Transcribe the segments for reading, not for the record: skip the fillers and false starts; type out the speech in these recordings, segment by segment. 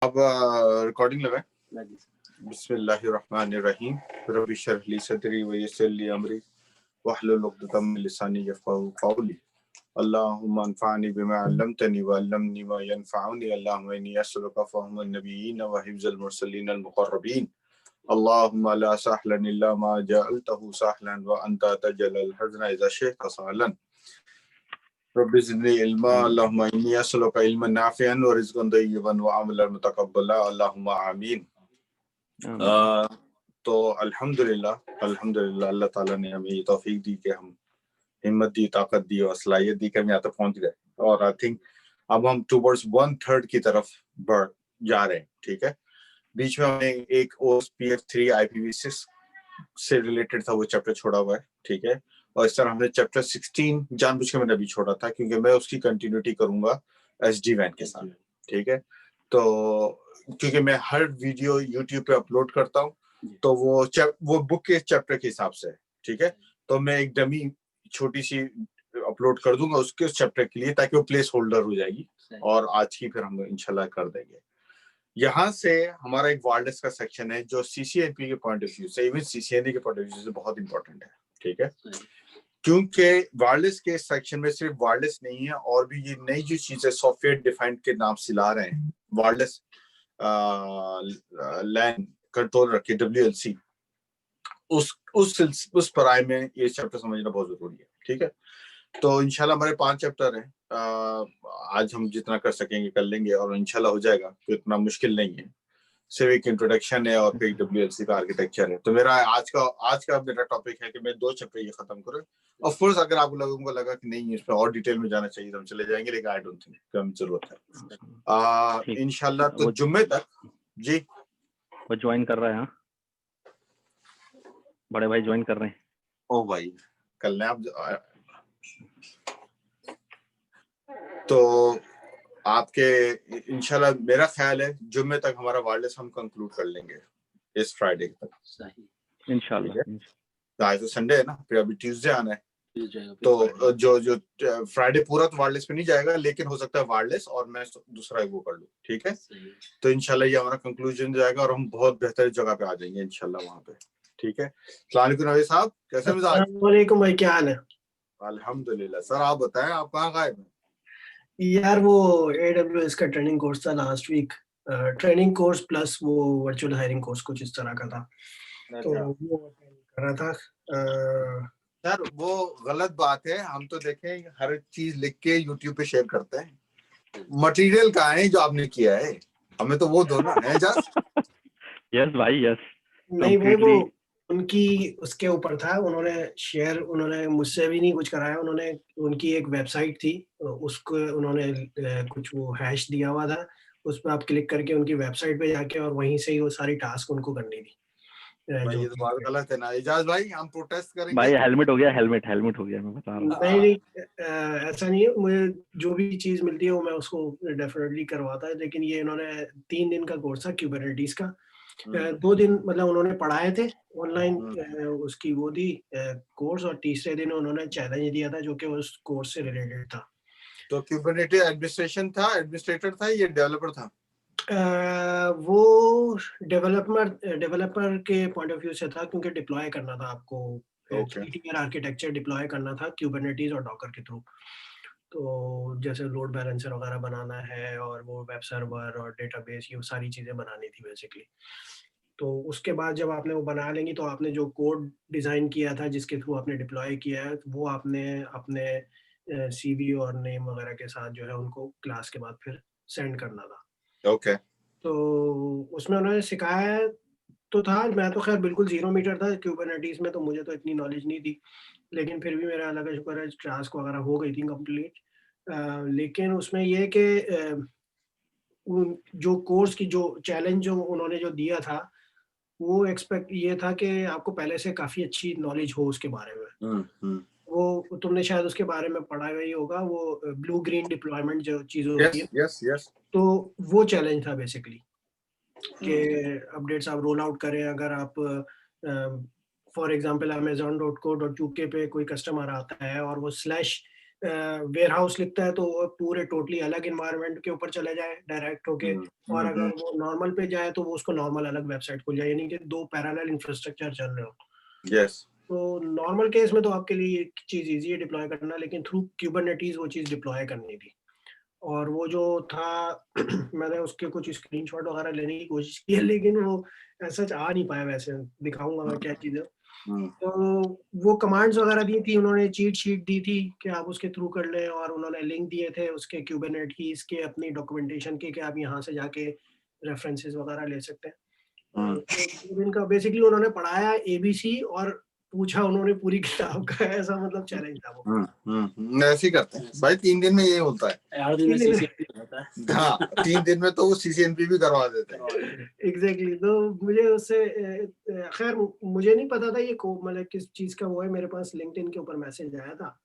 अब रिकॉर्डिंग लगाए। बिस्मिल्लाहिर्रहमानिर्रहीम। रब्बि इश्रह ली सदरी व यस्सिर ली अमरी वहलुल उक़दतम मिन लिसानी यफ़क़हू क़ौली। अल्लाहुम्मा अनफ़अनी बिमा अल्लमतनी व अल्लिमनी मा यनफ़अनी। अल्लाहुम्मा इन्नी अस्अलुका फ़हमन नबिय्यीन व हिफ़्ज़ल मुरसलीन अल मुक़र्रबीन। अल्लाहुम्मा ला सहलन इल्ला मा जअलतहु सहलन व अंता तजअलुल हज़न इज़ा शि'ता सहलन। रब्बि ज़िदनी इल्मा। अल्लाहुम्मा इन्नी अस्अलुका इल्मन नाफ़िअन व रिज़्क़न तय्यिबन व अमलन मुतक़ब्बला। अल्लाहुम्मा आमीन। तो अल्हम्दुलिल्लाह अल्लाह ताला ने हमें ये तौफीक दी कि हम हिम्मत दी, ताकत दी और सलाहियत दी कि हम यहाँ तक पहुंच गए। और आई थिंक अब हम टुवर्ड्स 1/3 की तरफ बढ़ जा रहे हैं। ठीक है, बीच में हमने एक OSPF3 IPv6 से रिलेटेड था, वो चैप्टर छोड़ा हुआ है। ठीक है, और इस तरह हमने चैप्टर 16 जानबूझ के मैंने अभी छोड़ा था क्योंकि मैं उसकी कंटिन्यूटी करूंगा SD-WAN के साथ। ठीक है, तो क्योंकि मैं हर वीडियो यूट्यूब पे अपलोड करता हूँ तो वो बुक के चैप्टर के हिसाब से। ठीक है, तो मैं एक डमी छोटी सी अपलोड कर दूंगा उसके उस चैप्टर के लिए, ताकि वो प्लेस होल्डर हो जाएगी और आज की फिर हम इंशाल्लाह कर देंगे। यहाँ से हमारा एक वायरलेस का सेक्शन है जो CCNP के पॉइंट ऑफ व्यू से, इवन CCNA के पॉइंट ऑफ व्यू से बहुत इंपॉर्टेंट है। ठीक है, क्योंकि वायरलेस के सेक्शन में सिर्फ वायरलेस नहीं है और भी ये नई जो चीजें सॉफ्टवेयर डिफाइंड के नाम से ला रहे हैं, वायरलेस लैन कंट्रोल रखे WLC, उस पराय में ये चैप्टर समझना बहुत जरूरी है। ठीक है, तो इंशाल्लाह हमारे 5 चैप्टर हैं। आज हम जितना कर सकेंगे कर लेंगे और इंशाल्लाह हो जाएगा, तो इतना मुश्किल नहीं है। सिर्फ एक इंट्रोडक्शन है और फिर WLC का आर्किटेक्चर है। तो मेरा आज का मेरा टॉपिक है कि मैं 2 चैप्टर ये खत्म करूं। ऑफ कोर्स अगर आप लोगों को लगा कि नहीं इस पे और डिटेल में जाना चाहिए तो हम चले जाएंगे, लेकिन आई डोंट थिंक कम जरूरत है। इंशाल्लाह तो जुम्मे तक जी वो ज्वाइन कर रहा है। हाँ, बड़े भाई ज्वाइन कर रहे हैं। ओ भाई कल आप तो आपके इंशाल्लाह मेरा ख्याल है जुम्मे तक हमारा वायरलेस हम कंक्लूड कर लेंगे, इस फ्राइडे तक इंशाल्लाह। आज तो संडे है ना, फिर अभी ट्यूसडे आना है, तो जो फ्राइडे पूरा तो वायरलेस पे नहीं जाएगा, लेकिन हो सकता है वायरलेस और मैं दूसरा वो कर लूँ। ठीक है, तो इंशाल्लाह ये हमारा कंक्लूजन जाएगा और हम बहुत बेहतर जगह पे आ जाएंगे इंशाल्लाह वहां पे। ठीक है, अस्सलाम वालेकुम नवी साहब, कैसे मिजाज? वालेकुम भाई, क्या हाल है? अल्हम्दुलिल्लाह। सर आप बताएं, आप कहाँ गायब हैं? यार वो AWS का ट्रेनिंग कोर्स था last week, training course plus वो वर्चुअल हायरिंग कोर्स कुछ इस तरह का था, तो वो कर रहा था। सर वो गलत बात है, हम तो देखें हर चीज लिख के YouTube पे शेयर करते हैं, मटेरियल कहाँ है जो आपने किया है, हमें तो वो दो ना है जस्ट। यस भाई यस, नहीं भाई, वो उनकी उसके ऊपर था, उन्होंने मुझसे भी नहीं कुछ कराया, उन्होंने उनकी एक वेबसाइट थी, उसको उन्होंने कुछ वो हैश दिया हुआ था, उस पर आप क्लिक करके उनकी वेबसाइट पे जाके और वहीं से ही वो सारी टास्क उनको करनी थी। भाई ये तो बात गलत है ना इजाज भाई, हम प्रोटेस्ट करेंगे भाई। हेलमेट हो गया, हेलमेट हो गया, मैं बता रहा हूँ। नहीं, ऐसा नहीं है, मुझे जो भी चीज मिलती है वो मैं उसको डेफिनेटली करवाता है, लेकिन ये इन्होंने 3 दिन का कोर्स था क्यूबरनेटीज का। 2 दिन मतलब उन्होंने पढ़ाए थे ऑनलाइन, उसकी वो दी कोर्स, और तीसरे दिन उन्होंने चैलेंज दिया था जो कि उस कोर्स से रिलेटेड था। तो क्यूबरनेटिस एडमिनिस्ट्रेटर था या डेवलपर था? वो डेवलपर के पॉइंट ऑफ व्यू से था, क्योंकि डिप्लॉय करना था आपको, टीटीआर आर्किटेक्चर डिप्लॉय करना था क्यूबरनेटीज और डॉकर के थ्रू। तो जैसे लोड बैलेंसर वगैरह बनाना है और वो वेब सर्वर और डेटाबेस, ये सारी चीजें बनानी थी बेसिकली। तो उसके बाद जब आपने वो बना लेंगी तो आपने जो कोड डिजाइन किया था जिसके थ्रू आपने डिप्लॉय किया है, वो आपने अपने CV और नेम वगैरह के साथ जो है उनको क्लास के बाद फिर सेंड करना था। ओके। तो उसमें उन्होंने सिखाया तो था, मैं तो खैर बिल्कुल 0 मीटर था क्यूबरनेटीज में, तो मुझे तो इतनी नॉलेज नहीं थी, लेकिन फिर भी मेरा अल्लाह का शुक्र है टास्क वगैरह हो गई थी कंप्लीट। लेकिन उसमें ये कि जो कोर्स की जो चैलेंज जो उन्होंने जो दिया था, वो एक्सपेक्ट ये था कि आपको पहले से काफ़ी अच्छी नॉलेज हो उसके बारे में। वो तुमने शायद उसके बारे में पढ़ा ही होगा, वो ब्लू ग्रीन डिप्लॉयमेंट जो चीज़ होती है। यस। तो वो चैलेंज था बेसिकली कि अपडेट्स आप रोल आउट करें। अगर आप फॉर एग्जांपल amazon.co.uk पे कोई कस्टमर आता है और वो वेयर हाउस लिखता है तो वो पूरे टोटली अलग इन्वायरमेंट के ऊपर चले जाए डायरेक्ट होके, और अगर वो नॉर्मल पे जाए तो वो उसको नॉर्मल अलग वेबसाइट खुल जाए, यानी कि 2 पैरेलल इंफ्रास्ट्रक्चर चल रहे हो। यस तो नॉर्मल केस में तो आपके लिए एक चीज़ ईज़ी है डिप्लॉय करना, लेकिन थ्रू कुबरनेटिस वो चीज़ डिप्लॉय करनी थी। और वो जो था मैंने उसके कुछ स्क्रीनशॉट वगैरह लेने की कोशिश की है, लेकिन वो ऐसा आ नहीं पाया, वैसे दिखाऊँगा मैं क्या चीज़ है। तो वो कमांड्स वगैरह दी थी उन्होंने, चीट शीट दी थी कि आप उसके थ्रू कर लें, और उन्होंने लिंक दिए थे उसके कुबरनेटिस के अपनी डॉक्यूमेंटेशन के कि आप यहाँ से जाके रेफरेंसेस वगैरह ले सकते हैं। तो 2 दिन का बेसिकली उन्होंने पढ़ाया एबीसी और पूछा उन्होंने पूरी किताब का, ऐसा मतलब चैलेंज था वो। ऐसे ही करते हैं भाई, 3 दिन में ये होता है। 8 दिन में सीसीएनपी होता है। हाँ 3 दिन में तो वो सीसीएनपी भी करवा देते हैं। एग्जैक्टली तो मुझे उससे खैर मुझे नहीं पता था ये मतलब किस चीज का वो है, मेरे पास लिंक्डइन के ऊपर मैसेज आया था,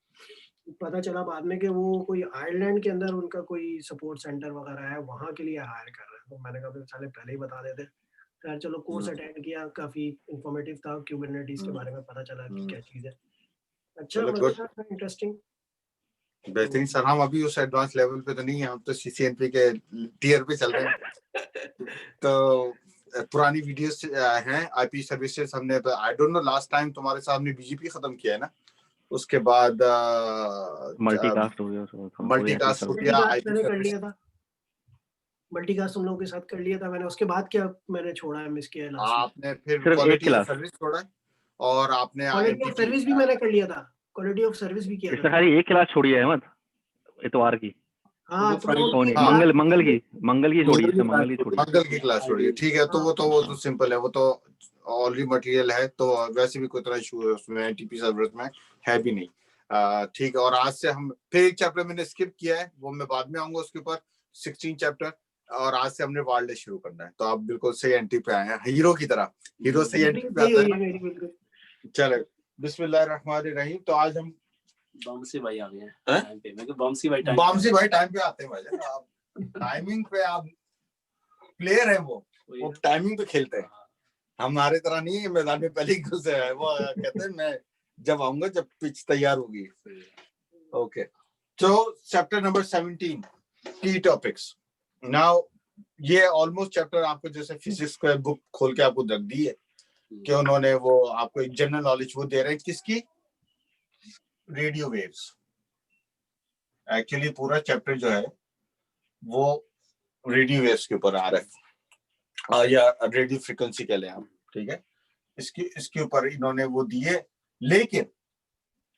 पता चला बाद में कि वो कोई आयरलैंड के अंदर उनका कोई सपोर्ट सेंटर वगैरह है, वहाँ के लिए हायर कर रहे हैं। तो मैंने कहा फिर साले पहले ही बता देते। खैर चलो कोर्स अटेंड किया, काफी इंफॉर्मेटिव था, कुबरनेटिस के बारे में पता चला कि क्या चीज है। अच्छा चलो गुड, मजेदार था, इंटरेस्टिंग। बेहतरीन सर। हम अभी उस एडवांस लेवल पे तो नहीं है, हम तो सीसीएनपी के टियर पे चल रहे हैं। तो पुरानी वीडियोस हैं आईपी सर्विसेज हमने, I don't know last time तुम्हारे साथ हमने बीजीपी खत्म किया है ना, उसके बाद मल्टीकास्ट हो गया उसका, मल्टीकास्ट हो गया, आईपी मैंने कर सर्विस। लिया था, मल्टीकास्ट तुम लोगों के साथ कर लिया था मैंने, उसके बाद क्या मैंने छोड़ा है, मिस किया है लास्ट वीक। आपने फिर सिर्फ एक क्वालिटी ऑफ क्लास, सर्विस छोड़ा है, और आपने क्वालिटी ऑफ सर्विस भी मैंने कर लिया था, क्वालिटी ऑफ सर्विस भी किया इसमें था। खाली एक क्लास छोड़ी है अहमद, इतवार की। हाँ तुम लोग ओ नहीं, हाँ। मंगल की छोड़ी, इसमें मंगल की छोड़ी। मंगल की क्लास छोड़ी है, ठीक है। तो वो तो सिंपल है, वो तो ऑलरेडी मटेरियल है, तो वैसे भी कोई तरह इशू है उसमें, एनटीपी सर्वर में है भी नहीं। ठीक है। और आज से हम फिर एक चैप्टर मैंने स्किप किया है, वो मैं बाद में आऊंगा उसके ऊपर, 16 चैप्टर। और आज से हमने वार्ल्ड शुरू करना है, तो आप बिल्कुल सही एंट्री पे आए हैं, हीरो की तरह। हीरो सही एंट्री पे आता है मेरी बिल्कुल। चले बिस्मिल्लाहिर्रहमानिर्रहीम। तो आज हम बॉम्सी भाई आ गए हैं टाइम पे। मैं बॉम्सी भाई टाइम पे आते हैं भाई। आप टाइमिंग पे आप प्लेयर है, वो टाइमिंग पे खेलते हैं, हमारे तरह नहीं है मैदान में पहले ही घुसे है। वो कहते हैं मैं जब आऊंगा जब पिच तैयार होगी। ओके, तो चैप्टर नंबर 17 की टॉपिक्स। नाउ ये ऑलमोस्ट चैप्टर आपको जैसे फिजिक्स का बुक खोल के आपको रख दी है कि उन्होंने वो आपको एक जनरल नॉलेज वो दे रहे हैं किसकी, रेडियो वेव्स। एक्चुअली पूरा चैप्टर जो है वो रेडियो वेव्स के ऊपर आ रहा है, या रेडियो फ्रीक्वेंसी कह लें आप, ठीक है। इसके ऊपर इन्होंने वो दिए, लेकिन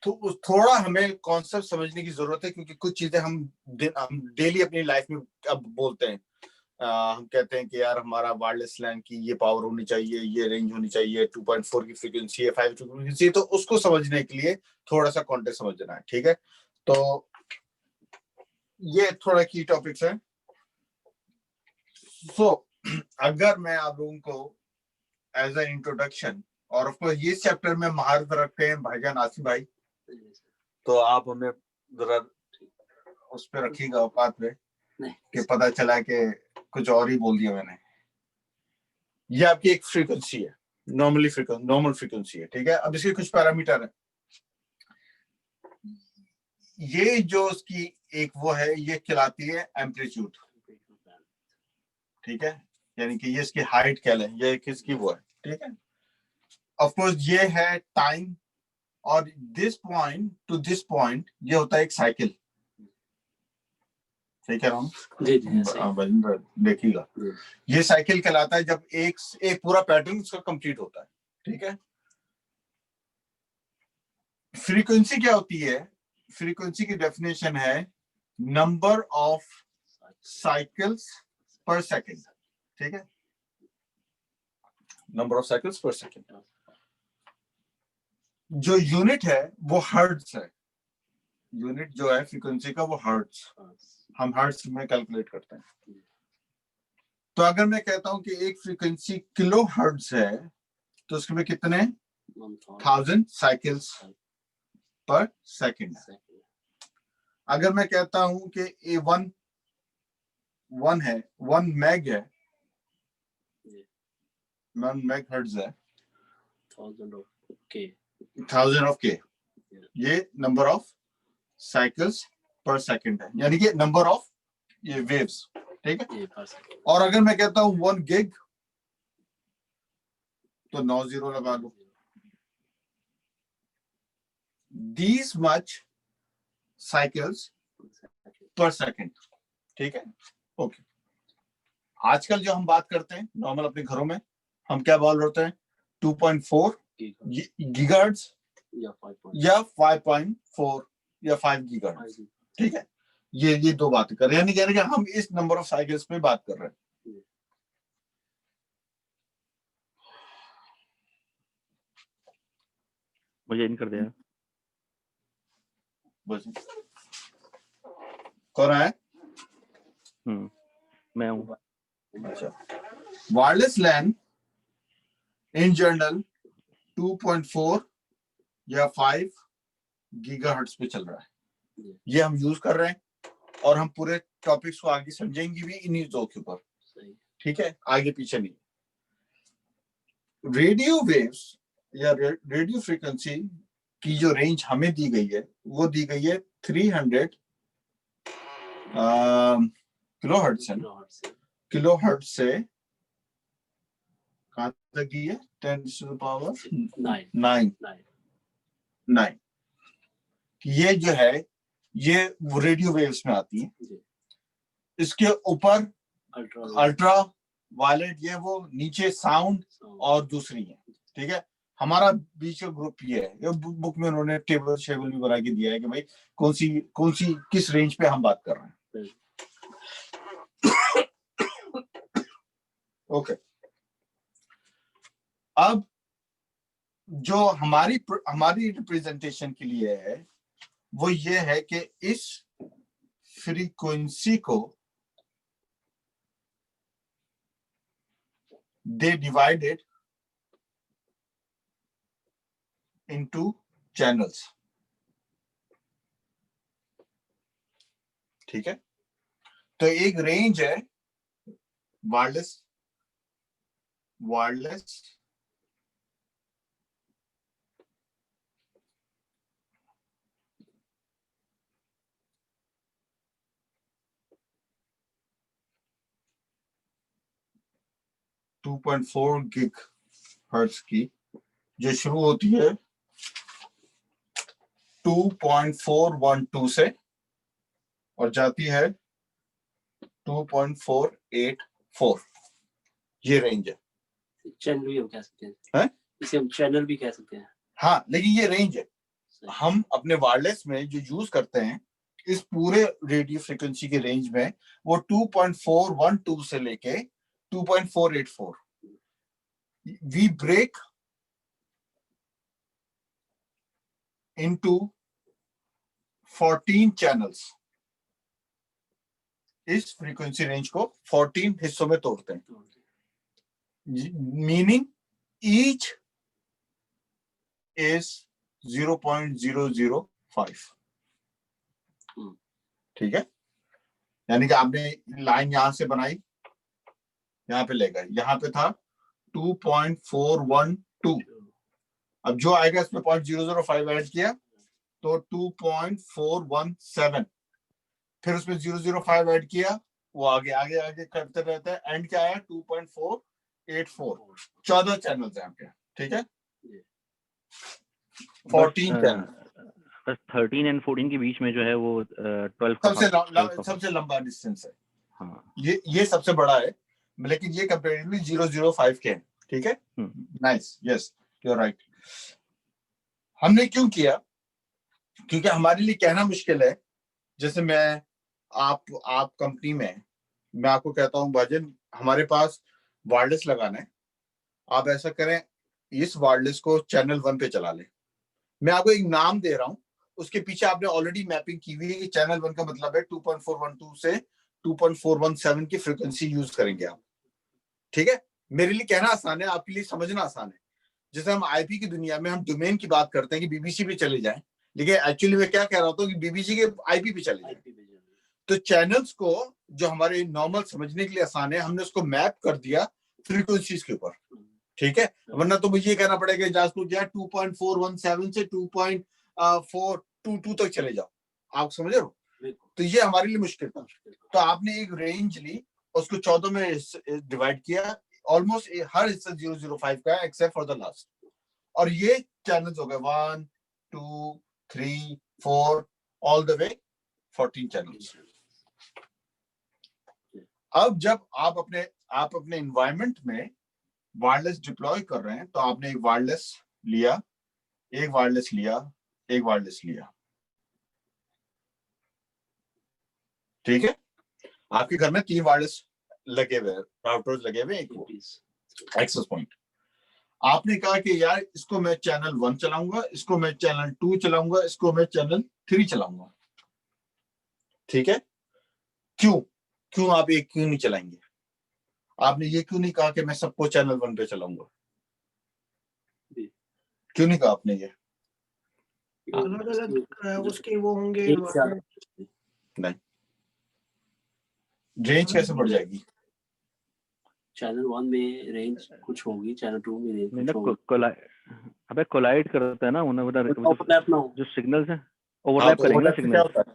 तो थोड़ा हमें कॉन्सेप्ट समझने की जरूरत है, क्योंकि कुछ चीजें हम डेली अपनी लाइफ में अब बोलते हैं। हम कहते हैं कि यार हमारा वायरलेस लैन की ये पावर होनी चाहिए, ये रेंज होनी चाहिए, 2.4 की फ्रीक्वेंसी है, 5 की फ्रीक्वेंसी, तो उसको समझने के लिए थोड़ा सा कॉन्टेक्स्ट समझना है, ठीक है। तो ये थोड़ा की टॉपिक्स है। सो अगर मैं आप लोगों को एज एन इंट्रोडक्शन, और ऑफ कोर्स ये चैप्टर में महारत रखते हैं भाईजान आसिफ भाई, तो आप हमें जरा उस पर रखिएगा औकात में, कि पता चला कि कुछ और ही बोल दिया मैंने। ये आपकी एक फ्रीक्वेंसी है, नॉर्मल फ्रीक्वेंसी है, ठीक है। अब इसके कुछ पैरामीटर है। ये जो उसकी एक वो है, ये कहलाती है एम्पलीट्यूड, ठीक है। यानी कि ये इसकी हाइट कह लें, ये किसकी वो है, ठीक है। ऑफ कोर्स ये है टाइम, और this point two this point ये होता है एक साइकिल, ठीक है राम जी देखिएगा। ये साइकिल कहलाता है जब एक पूरा पैटर्न उसका कंप्लीट होता है, ठीक है। फ्रीक्वेंसी क्या होती है? फ्रीक्वेंसी की डेफिनेशन है नंबर ऑफ साइकिल्स पर सेकंड, ठीक है, नंबर ऑफ साइकिल्स पर सेकंड। जो यूनिट है वो हर्ट्ज है, यूनिट जो है फ्रीक्वेंसी का वो हर्ट्ज, हम हर्ट्ज में कैलकुलेट करते हैं। तो अगर मैं कहता हूं कि एक फ्रीक्वेंसी किलो हर्ट्ज है, तो उसके में कितने 1000 साइकिल्स पर सेकंड है। अगर मैं कहता हूं कि ए वन है, 1 मैग है, 1 मैग हर्ट्ज है, 1000 ऑफ के, ये नंबर ऑफ साइकिल्स पर सेकंड है, यानी कि नंबर ऑफ ये वेव्स, ठीक है। ये per second। और अगर मैं कहता हूं 1 गिग तो 9 जीरो लगा लो। These much cycles per second, ठीक है। ओके, आजकल जो हम बात करते हैं नॉर्मल अपने घरों में, हम क्या बोल रहे हैं 2.4 गीगाहर्ट्ज या 5 या 5.4 या 5 गीगाहर्ट्ज, ठीक है। ये दो बातें कर रहे हैं, यानी कि हम इस नंबर ऑफ साइकिल्स में बात कर रहे हैं। मुझे इन कर दिया। बस कौन है? मैं हूँ। अच्छा, वायरलेस लैन इन जनरल 2.4 या 5 गीगाहर्ट्ज पे चल रहा है, ये हम यूज कर रहे हैं और हम पूरे टॉपिक्स को आगे समझेंगे भी इन्हीं दो के ऊपर, ठीक है, आगे पीछे नहीं। रेडियो वेव्स या रेडियो फ्रीक्वेंसी की जो रेंज हमें दी गई है वो दी गई है 300 किलोहर्ट्ज है, किलोहर्ट्ज से कहां तक दी है 10 to the power 9। ये जो है ये रेडियो वेव्स में आती है। इसके ऊपर अल्ट्रा वायलेट ये वो नीचे साउंड और दूसरी है, ठीक है। हमारा बीच का ग्रुप ये है, ये बुक में उन्होंने टेबल शेबल भी बना के दिया है कि भाई कौन सी किस रेंज पे हम बात कर रहे हैं। ओके, अब जो हमारी रिप्रेजेंटेशन के लिए है वो ये है कि इस फ्रीक्वेंसी को दे डिवाइडेड इनटू चैनल्स, ठीक है। तो एक रेंज है वायरलेस 2.4 गिग हर्ट्ज की जो शुरू होती है 2.412 से और जाती है 2.484, ये रेंज है। चैनल भी हम कह सकते हैं, इसे हम चैनल भी कह सकते हैं। हाँ, लेकिन ये रेंज है। हम अपने वायरलेस में जो यूज करते हैं इस पूरे रेडियो फ्रीक्वेंसी की रेंज में वो 2.412 से लेके 2.484। वी ब्रेक into 14 चैनल्स, इस फ्रीक्वेंसी रेंज को 14 हिस्सों में तोड़ते हैं, मीनिंग ईच इज 0.005, ठीक है। यानी कि आपने लाइन यहां से बनाई, यहां पे ले गए, यहां पे था 2.412, अब जो आएगा इसमें 0.005 ऐड किया तो 2.417, फिर उसमें 005 ऐड किया, वो आगे आगे आगे करते रहता है, एंड क्या आया 2.484, 14 चैनल्स हैं आपके, ठीक है। 14 चैनल, बस 13 एंड 14 के बीच में जो है वो 12 सबसे लंबा डिस्टेंस है। हाँ, ये सबसे बड़ा है, लेकिन ये कंपैरेटिवली 005 के हैं, ठीक है। Nice, yes, you are right. हमने क्यों किया? क्योंकि हमारे लिए कहना मुश्किल है। जैसे मैं आप कंपनी में, मैं आपको कहता हूं भाजन हमारे पास वायरलेस लगाना है, आप ऐसा करें इस वायरलेस को चैनल 1 पे चला लें। मैं आपको एक नाम दे रहा हूं, उसके पीछे आपने ऑलरेडी मैपिंग की हुई है कि चैनल 1 का मतलब है 2.412 से 2.417 की फ्रीक्वेंसी यूज करेंगे आप, ठीक है। मेरे लिए कहना आसान है, आपके लिए समझना आसान है। जैसे हम आईपी की दुनिया में हम डोमेन की बात करते हैं कि बीबीसी पे चले जाएं, लेकिन एक्चुअली मैं क्या कह रहा हूं कि बीबीसी के आईपी पे चले जाएं। तो चैनल्स को जो हमारे नॉर्मल समझने के लिए आसान है, हमने उसको मैप कर दिया फ्रीक्वेंसीज के ऊपर, ठीक है। वरना तो मुझे ये कहना पड़ेगा 2.417 से 2.422 तक चले जाओ, आप समझ रहे हो? बिल्कुल। तो ये हमारे लिए मुश्किल था। तो आपने एक रेंज ली, उसको 14 में डिवाइड किया, ऑलमोस्ट हर हिस्सा 005 का है एक्सेप्ट फॉर द लास्ट, और ये चैनल्स हो गए 1 2 3 4 ऑल द वे 14 चैनल्स। अब जब आप अपने एनवायरनमेंट में वायरलेस डिप्लॉय कर रहे हैं, तो आपने एक वायरलेस लिया, एक वायरलेस लिया, एक वायरलेस लिया, ठीक है? आपके घर में 3 वायरलेस लगे हुए, राउटर्स लगे हुए, एक एक्सेस पॉइंट। आपने कहा कि यार इसको मैं चैनल 1 चलाऊंगा, इसको मैं चैनल 2 चलाऊंगा, इसको मैं चैनल 3 चलाऊंगा, ठीक है? क्यों आप एक क्यों नहीं चलाएंगे? आपने ये क्यों नहीं कहा कि मैं सबको चैनल 1 पे चलाऊंगा? क्यों नहीं कहा आपने ये? अलग-अलग उसके वो होंगे नहीं, रेंज कैसे बढ़ जाएगी? चैनल 1 में रेंज कुछ होगी, चैनल 2 में रेंज कुछ होगी। अबे कोलाइड करता है ना ओवरलैप ना हो, जो सिग्नल्स हैं ओवरलैप करेंगे ना सिग्नल।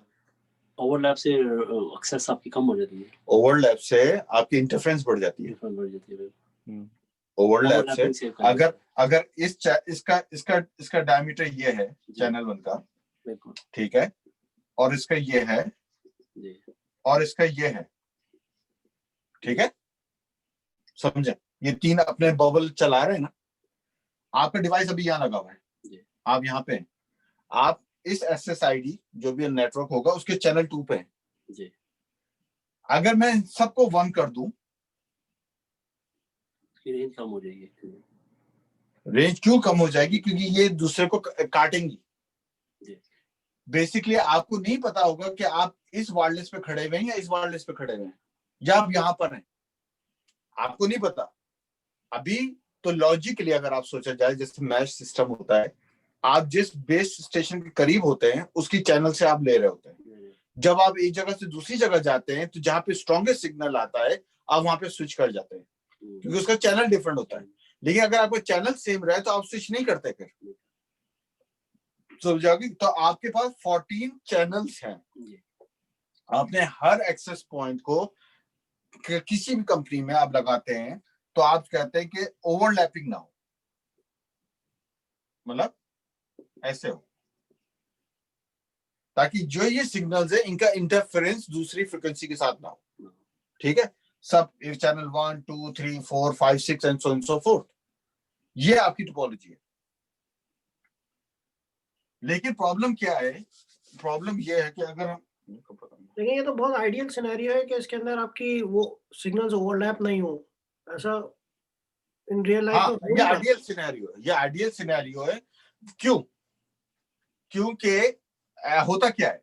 ओवरलैप से एक्सेस आपकी कम हो जाती है, ओवरलैप से आपकी इंटरफेरेंस बढ़ जाती है। बढ़ जाती है। ओवरलैप से अगर इसका डायमीटर ये है चैनल 1 का, ठीक है, और इसका ये है, और इसका ये है, ठीक है, समझे? ये 3 अपने बबल चला रहे हैं ना। आपका डिवाइस अभी यहाँ लगा हुआ है, आप यहाँ पे हैं, आप इस SSID जो भी नेटवर्क होगा उसके चैनल 2 पे हैं। अगर मैं सबको 1 कर दूं, रेंज कम हो जाएगी। रेंज क्यों कम हो जाएगी? क्योंकि ये दूसरे को काटेंगी। बेसिकली आपको नहीं पता होगा कि आप इस वायरलेस पे खड़े हुए हैं या इस वायरलेस पे खड़े हुए हैं, या आप यहां पर हैं, आपको नहीं पता अभी। तो लॉजिकली अगर आप सोचा जाए, जैसे मैश सिस्टम होता है, आप जिस बेस स्टेशन के करीब होते हैं उसकी चैनल से आप ले रहे होते हैं। जब आप एक जगह से दूसरी जगह जाते हैं तो जहां पे स्ट्रॉन्गेस्ट सिग्नल आता है आप वहां पे स्विच कर जाते हैं, क्योंकि उसका चैनल डिफरेंट होता है। लेकिन अगर आपका चैनल सेम रहे तो आप स्विच नहीं करते। फिर समझोगे? तो आपके पास 14 चैनल्स हैं। आपने हर एक्सेस पॉइंट को किसी भी कंपनी में आप लगाते हैं तो आप कहते हैं कि ओवरलैपिंग ना हो, मतलब ऐसे हो, ताकि जो ये सिग्नल्स है इनका इंटरफेरेंस दूसरी फ्रीक्वेंसी के साथ ना हो, ठीक है? सब channel 1 2 3 4 5 6 and so on so fourth, ये आपकी टोपोलॉजी है। लेकिन प्रॉब्लम क्या है? प्रॉब्लम ये है कि अगर हम देखिए, ये तो बहुत आइडियल सिनेरियो है कि इसके अंदर आपकी वो सिग्नल्स ओवरलैप नहीं हो, ऐसा इन रियल लाइफ में ये आइडियल सिनेरियो है, ये आइडियल सिनेरियो है। क्यों? क्योंकि होता क्या है,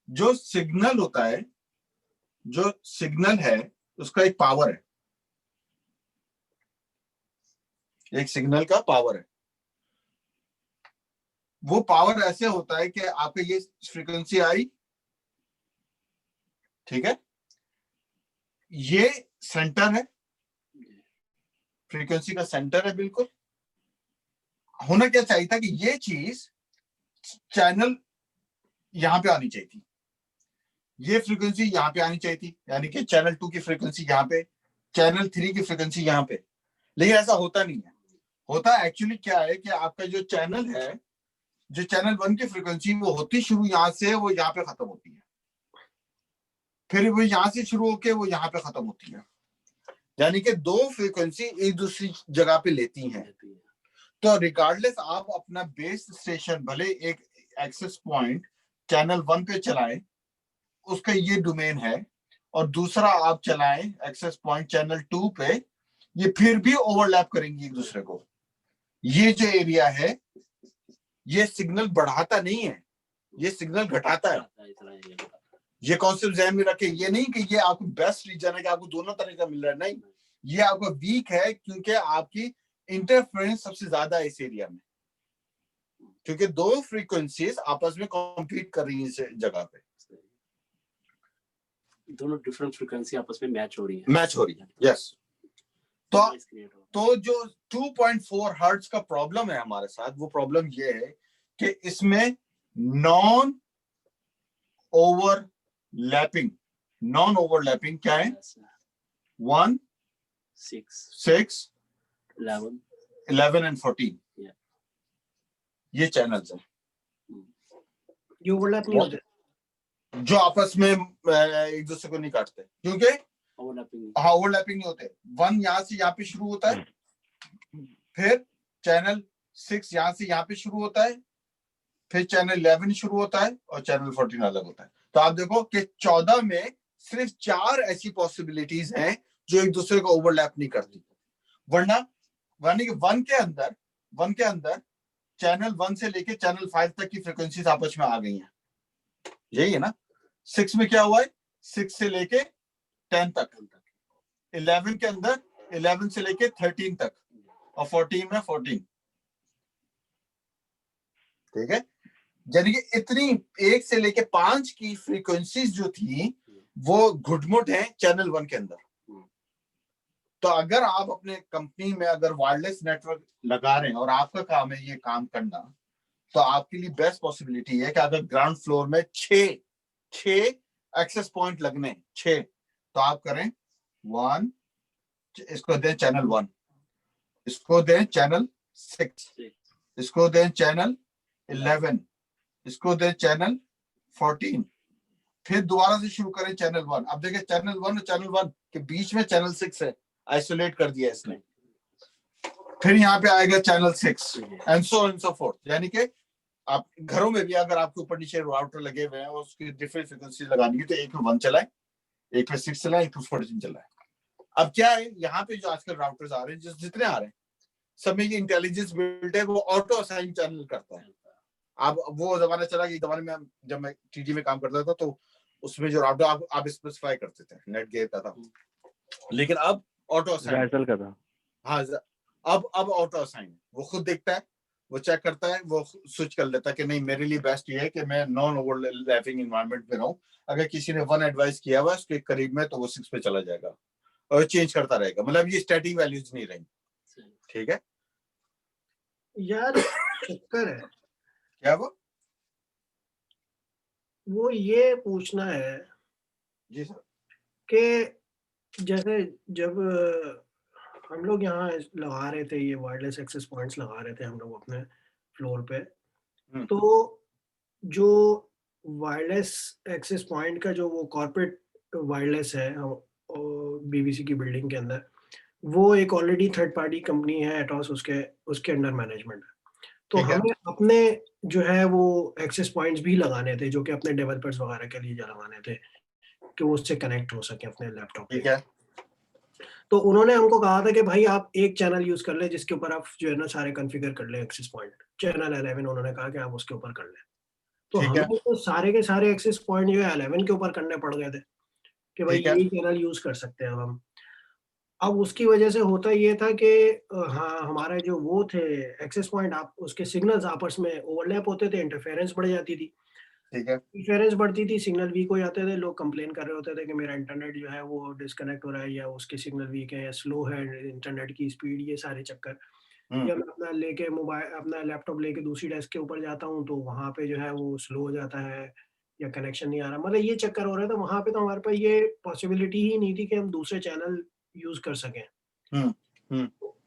जो सिग्नल होता है, जो सिग्नल है उसका एक पावर है, एक सिग्नल का पावर है। वो पावर ऐसे होता है कि आपके ये फ्रीक्वेंसी आई, ठीक है, ये सेंटर है, फ्रीक्वेंसी का सेंटर है। बिल्कुल होना क्या चाहिए था कि ये चीज चैनल यहां पे आनी चाहिए थी, ये फ्रीक्वेंसी यहां पे आनी चाहिए थी, यानी कि चैनल 2 की फ्रीक्वेंसी यहां पे, चैनल 3 की फ्रीक्वेंसी यहां पे। लेकिन ऐसा होता नहीं है। होता एक्चुअली क्या है कि आपका जो चैनल है, जो चैनल 1 की फ्रीक्वेंसी वो होती शुरू यहां से, वो यहाँ पे खत्म होती है, फिर वो यहां से शुरू होके वो यहाँ पे खत्म होती है, यानी कि 2 फ्रीक्वेंसी एक दूसरी जगह पे लेती हैं। तो रिगार्डलेस आप अपना बेस स्टेशन भले एक एक्सेस पॉइंट चैनल 1 पे चलाएं, उसका ये डोमेन है, और दूसरा आप चलाएं एक्सेस पॉइंट चैनल 2 पे, ये फिर भी ओवरलैप करेंगे एक दूसरे को। ये जो एरिया है ये सिग्नल बढ़ाता नहीं है, ये सिग्नल घटाता है। ये कॉन्सेप्ट ध्यान में रखें। ये नहीं कि ये आपको बेस्ट रीजन है कि आपको दोनों तरह का मिल रहा है, नहीं, ये आपको वीक है क्योंकि आपकी इंटरफेरेंस सबसे ज्यादा है इस एरिया में, क्योंकि 2 फ्रीक्वेंसीज आपस में कॉम्पीट कर रही है इस जगह पे, दोनों डिफरेंट फ्रीक्वेंसी आपस में मैच हो रही है। यस। तो जो 2.4 हर्ट्ज का प्रॉब्लम है हमारे साथ, वो प्रॉब्लम ये है कि इसमें नॉन ओवरलैपिंग, नॉन ओवरलैपिंग क्या है? 1, 6, 11 एंड 14, ये चैनल्स हैं ये ओवरलैप नहीं होते, जो आपस में एक दूसरे को नहीं काटते, क्योंकि ओवरलैपिंग नहीं होते। 1 यहाँ से यहाँ पे शुरू होता है, फिर चैनल 6 यहाँ से यहाँ पे शुरू होता है, फिर चैनल 11 शुरू होता है और चैनल 14 अलग होता है। तो आप देखो कि 14 में सिर्फ 4 ऐसी पॉसिबिलिटीज हैं जो एक दूसरे को ओवरलैप नहीं करती, वरना 1 के अंदर चैनल 1 से लेके चैनल 5 तक की फ्रीक्वेंसीज आपस में आ गई हैं। यही है ना। 6 में क्या हुआ है? 6 से लेके 10 तक, 11 के अंदर 11 से लेके 13 तक, और 14 में 14। ठीक है, यानी कि इतनी 1 से लेके 5 की फ्रीक्वेंसीज जो थी वो घुटमुट है चैनल 1 के अंदर। तो अगर आप अपने कंपनी में अगर वायरलेस नेटवर्क लगा रहे हैं और आपका काम है ये काम करना, तो आपके लिए बेस्ट पॉसिबिलिटी है कि अगर ग्राउंड फ्लोर में 6 एक्सेस पॉइंट लगने हैं, 6, तो आप करें 1, इसको दें चैनल 1, इसको दें चैनल 6, इसको दें चैनल 11, इसको दें चैनल 14, फिर दोबारा से शुरू करें चैनल 1। अब देखिए चैनल 1 और चैनल 1 के बीच में चैनल 6 है, आइसोलेट कर दिया इसने। फिर यहाँ पे आएगा चैनल 6 एंड सो फोर्थ। यानी कि आप घरों में भी अगर आपके ऊपर नीचे राउटर लगे हुए हैं और उसकी डिफरेंट फ्रीक्वेंसी लगानी है, तो एक में 1 चलाएं, एक में 6 चलाएं, एक में 14 चलाएं। अब क्या है, यहाँ पे जो आजकल राउटर्स आ रहे हैं, जितने आ रहे हैं, सब में ये इंटेलिजेंस बिल्ट है, वो ऑटो असाइन चैनल करता है। अब वो जमाना चला कि जमाने में जब मैं टीडी में काम करता था तो उसमें जो राउटर आप स्पेसिफाई करते थे, नेट गेट का था, लेकिन अब ऑटो असाइन का था। हाँ, अब ऑटो असाइन, वो खुद देखता है, वो चेक करता है, वो स्विच कर लेता है कि नहीं मेरे लिए बेस्ट ये है कि मैं नॉन ओवरलैपिंग एनवायरनमेंट में रहूं। अगर किसी ने 1 एडवाइस किया हुआ उसके करीब में, तो वो 6 पे चला जाएगा और चेंज करता रहेगा। मतलब ये स्टैटिक वैल्यूज नहीं रही। ठीक है यार, चक्कर है क्या? वो ये पूछना है जी सर कि जैसे जब हम लोग यहाँ लगा रहे थे, ये वायरलेस एक्सेस पॉइंट्स लगा रहे थे हम लोग अपने फ्लोर पे, तो जो वायरलेस एक्सेस पॉइंट का जो वो कॉर्पोरेट वायरलेस है बीबीसी की बिल्डिंग के अंदर, वो एक ऑलरेडी थर्ड पार्टी कंपनी है एटॉस, उसके अंडर मैनेजमेंट है। तो हमें अपने जो है वो एक्सेस पॉइंट्स भी लगाने थे, जो कि अपने डेवलपर्स वगैरह के लिए लगाने थे कि वो उससे कनेक्ट हो सके अपने लैपटॉप पे। तो उन्होंने हमको कहा था कि भाई आप एक चैनल यूज कर ले जिसके ऊपर आप जो है ना सारे कॉन्फ़िगर कर ले एक्सेस पॉइंट। चैनल 11 उन्होंने कहा कि आप उसके ऊपर कर ले। तो हमें तो सारे के सारे एक्सेस पॉइंट जो है 11 के ऊपर करने पड़ गए थे कि भाई यही चैनल यूज कर सकते हैं अब हम। अब उसकी वजह से होता ये था कि हाँ, हमारे जो वो थे एक्सेस पॉइंट, आप उसके सिग्नल्स आपस में ओवरलैप होते थे, इंटरफेरेंस बढ़ जाती थी। ठीक है, इंटरफेरेंस बढ़ती थी, सिग्नल वीक हो जाते थे, लोग कंप्लेन कर रहे होते थे कि मेरा इंटरनेट जो है वो डिस्कनेक्ट हो रहा है, या उसके सिग्नल वीक है, या स्लो है इंटरनेट की स्पीड, ये सारे चक्कर। या मैं अपना लेके मोबाइल अपना लैपटॉप लेके दूसरी डेस्क के ऊपर जाता हूँ तो वहाँ पे जो है वो स्लो हो जाता है या कनेक्शन नहीं आ रहा, मतलब ये चक्कर हो रहा था। वहाँ पे तो हमारे पास ये पॉसिबिलिटी ही नहीं थी कि हम दूसरे चैनल यूज कर सकें।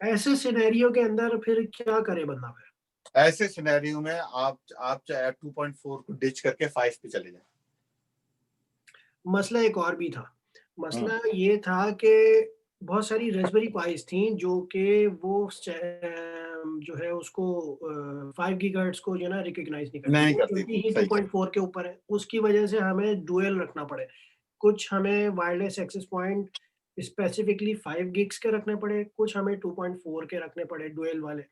ऐसे सिनेरियो के अंदर फिर क्या करे बंदा? फिर ऐसे सिनेरियो में आप चाहे 2.4 को डिच करके 5 पे चले जाए। मसला एक और भी था। मसला ये था कि बहुत सारी रास्पबेरी पाइस थी जो कि वो जो है उसको 5 गीगाहर्ट्ज को जो है ना रिकॉग्नाइज नहीं करती, क्योंकि ही 2.4 के ऊपर है। उसकी वजह से हमें डुअल रखना पड़े। कुछ हमें wireless access point specifically 5 gigs के रखने पड़े, कुछ हमें 2.4 के रखने पड़े डुअल वाले,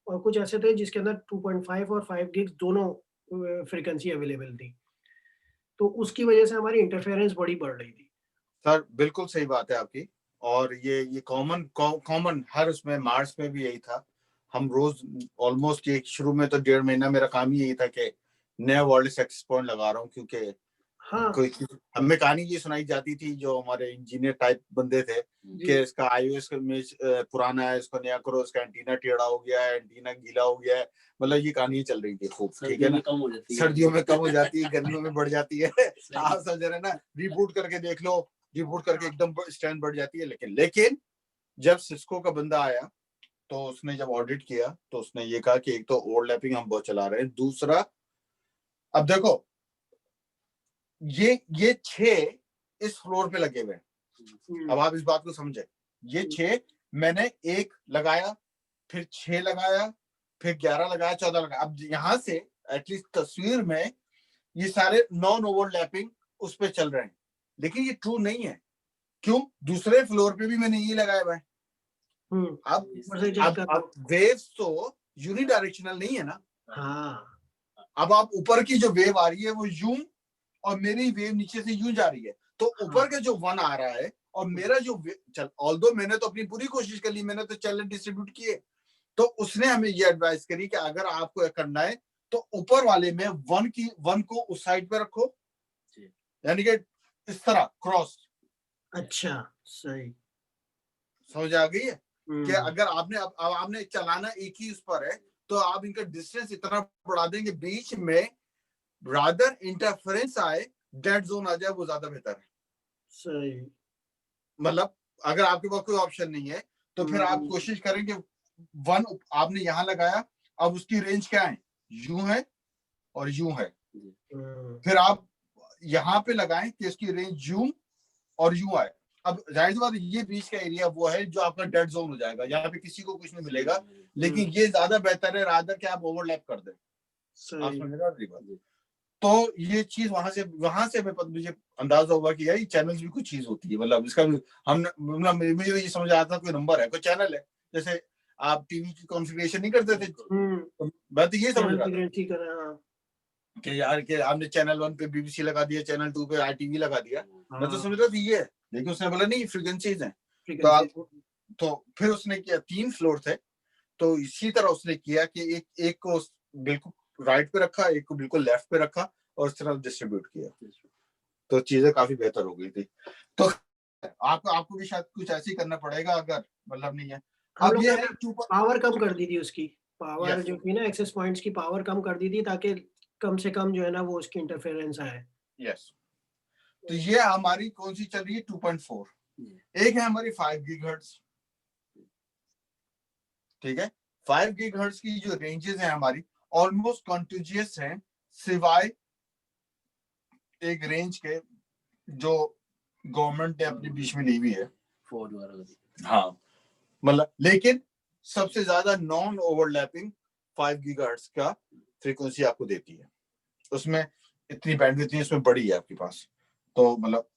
और कुछ ऐसे थे जिसके अंदर 2.5 और 5 गिग्स दोनों फ्रीक्वेंसी अवेलेबल थी। तो उसकी वजह से हमारी इंटरफेरेंस बड़ी बढ़ रही थी। सर बिल्कुल सही बात है आपकी, और ये कॉमन हर उसमें मार्च में भी यही था। हम रोज ऑलमोस्ट ये शुरू में तो 1.5 महीना मेरा काम ही यही था कि नया वायरलेस एक्सेस पॉइंट लगा रहा हूँ, क्योंकि हाँ कोई हमें कहानी ये सुनाई जाती थी जो हमारे इंजीनियर टाइप बंदे थे कि इसका iOS में पुराना है, इसको नया करो, इसका एंटीना टेढ़ा हो गया है, एंटीना गीला हो गया है, मतलब ये कहानी चल रही थी खूब, ठीक है ना। सर्दियों में कम हो जाती है, गर्मियों में बढ़ जाती है। आप समझ रहे ना, रिबूट करके देख लो, रिबूट करके एकदम स्ट्रेंथ बढ़ जाती है। लेकिन जब सिस्को का बंदा आया तो उसने जब ऑडिट किया तो उसने ये कहा कि एक तो ओवरलैपिंग हम बहुत चला रहे हैं, दूसरा अब देखो ये 6 इस फ्लोर पे लगे हुए हैं। अब आप इस बात को समझे, ये 6 मैंने एक लगाया, फिर 6 लगाया, फिर 11 लगाया, 14 लगाया। अब यहां से एटलीस्ट तस्वीर में ये सारे नॉन ओवरलैपिंग उस पे चल रहे हैं, लेकिन ये ट्रू नहीं है। क्यों? दूसरे फ्लोर पे भी मैंने ये लगाया हुआ है। अब वेव्स तो यूनिडायरेक्शनल नहीं है ना। हाँ, अब आप ऊपर की जो वेव आ रही है वो यूं, और मेरी वेव नीचे से यूं जा रही है, तो ऊपर का जो 1 आ रहा है और मेरा जो चल, ऑल्दो मैंने तो अपनी पूरी कोशिश कर ली, मैंने तो चैनल डिस्ट्रीब्यूट किए, तो उसने हमें ये एडवाइस करी कि अगर आपको करना है तो ऊपर वाले में 1 को उस साइड पे रखो, यानी कि इस तरह क्रॉस। अच्छा, सही समझ आ गई है कि अगर आपने अब आपने चलाना एक ही उस पर है, तो आप इनका डिस्टेंस इतना बढ़ा देंगे बीच में, रादर इंटरफेरेंस आए, डेड जोन आ जाए, वो ज्यादा बेहतर है। सही, मतलब अगर आपके पास कोई ऑप्शन नहीं है तो फिर आप कोशिश करें कि 1 आपने यहां लगाया, अब उसकी रेंज क्या है, यूं है और यूं है, फिर आप यहां पे लगाएं कि इसकी रेंज यूं और यूं आए। अब जाहिर सी बात, ये बीच का एरिया वो है जो आपका डेड जोन हो जाएगा, यहाँ पे किसी को कुछ नहीं मिलेगा, लेकिन ये ज्यादा बेहतर है रादर कि आप ओवरलैप कर दें। आप समझ रहे हो? तो ये चीज वहां से मुझे अंदाजा हुआ कि यार ये चैनल्स भी कुछ चीज होती है, मतलब इसका हम मुझे ये समझ आया था कोई नंबर है, कोई चैनल है, जैसे आप टीवी की कॉन्फ़िगरेशन नहीं करते थे, तो मैं तो ये समझ रहा था कि यार कि आपने चैनल 1 पे BBC लगा दिया, चैनल 2 पे ITV लगा दिया, मैं तो समझ रहा था ये है, लेकिन उसने बोला नहीं, फ्रीक्वेंसीज हैं। तो फिर उसने किया, 3 फ्लोर थे, तो इसी तरह उसने किया कि एक को बिल्कुल राइट पे रखा, एक को बिल्कुल लेफ्ट पे रखा, और इस तरह डिस्ट्रीब्यूट किया, तो चीजें काफी बेहतर हो गई थी। तो आपको भी शायद कुछ ऐसे ही करना पड़ेगा, अगर मतलब नहीं है। अब ये है पावर कम कर दी थी उसकी, पावर जो थी ना, एक्सेस पॉइंट्स की पावर कम कर दी थी, ताकि कम से कम जो है ना वो उसकी इंटरफेरेंस आए। यस, तो ये हमारी कौन सी चल रही है, 2.4। एक है हमारी 5 गीगाहर्ट्ज, ठीक है। 5 गीगाहर्ट्ज की जो रेंजेस हैं हमारी ऑलमोस्ट कॉन्टिजियस हैं, सिवाय एक रेंज के जो गवर्नमेंट ने अपने बीच में ली हुई है, हाँ, मतलब लेकिन सबसे ज्यादा नॉन ओवरलैपिंग 5 गीगाहर्ट्ज का फ्रीक्वेंसी आपको देती है, उसमें इतनी बैंडविड्थ नहीं, उसमें बड़ी है आपके पास, तो मतलब